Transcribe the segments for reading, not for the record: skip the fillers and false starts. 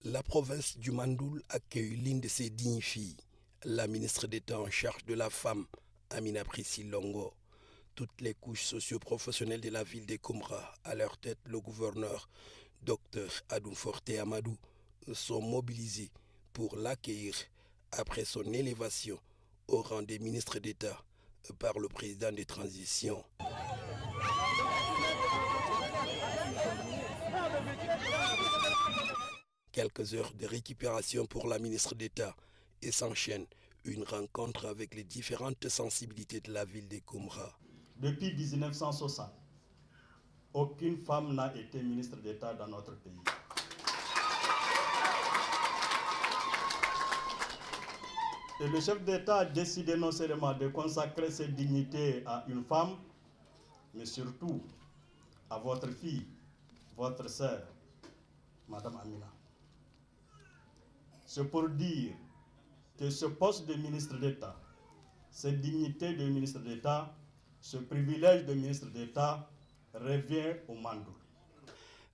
La province du Mandoul accueille l'une de ses dignes filles, la ministre d'État en charge de la femme, Amina Priscille Longo. Toutes les couches socio-professionnelles de la ville de Koumra, à leur tête le gouverneur, Dr Adoum Forte Amadou, sont mobilisées pour l'accueillir après son élévation au rang des ministres d'État par le président de transition. Quelques heures de récupération pour la ministre d'État et s'enchaîne une rencontre avec les différentes sensibilités de la ville de Koumra. Depuis 1960, aucune femme n'a été ministre d'État dans notre pays. Et le chef d'État a décidé non seulement de consacrer cette dignité à une femme, mais surtout à votre fille, votre sœur, Madame Amina. C'est pour dire que ce poste de ministre d'État, cette dignité de ministre d'État, ce privilège de ministre d'État revient au Mandoul.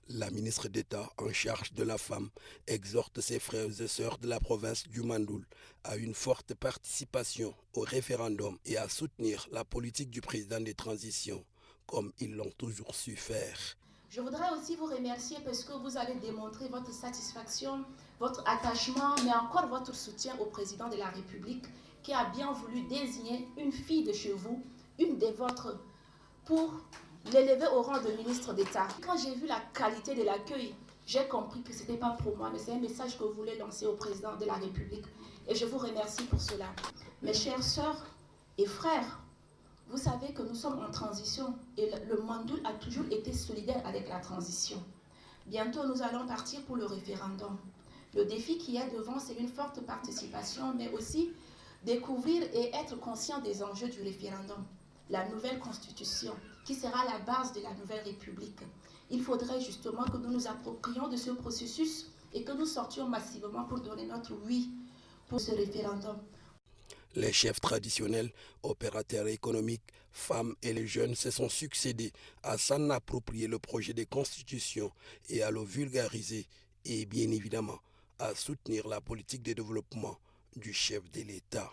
La ministre d'État en charge de la femme exhorte ses frères et sœurs de la province du Mandoul à une forte participation au référendum et à soutenir la politique du président de transition, comme ils l'ont toujours su faire. Je voudrais aussi vous remercier parce que vous avez démontré votre satisfaction, votre attachement, mais encore votre soutien au président de la République qui a bien voulu désigner une fille de chez vous, une des vôtres, pour l'élever au rang de ministre d'État. Quand j'ai vu la qualité de l'accueil, j'ai compris que ce n'était pas pour moi, mais c'est un message que vous voulez lancer au président de la République. Et je vous remercie pour cela. Mes chères sœurs et frères, vous savez que nous sommes en transition et le Mandoul a toujours été solidaire avec la transition. Bientôt, nous allons partir pour le référendum. Le défi qui est devant, c'est une forte participation, mais aussi découvrir et être conscient des enjeux du référendum. La nouvelle constitution, qui sera la base de la nouvelle République. Il faudrait justement que nous nous approprions de ce processus et que nous sortions massivement pour donner notre oui pour ce référendum. Les chefs traditionnels, opérateurs économiques, femmes et les jeunes se sont succédés à s'en approprier le projet de constitution et à le vulgariser et bien évidemment à soutenir la politique de développement du chef de l'État.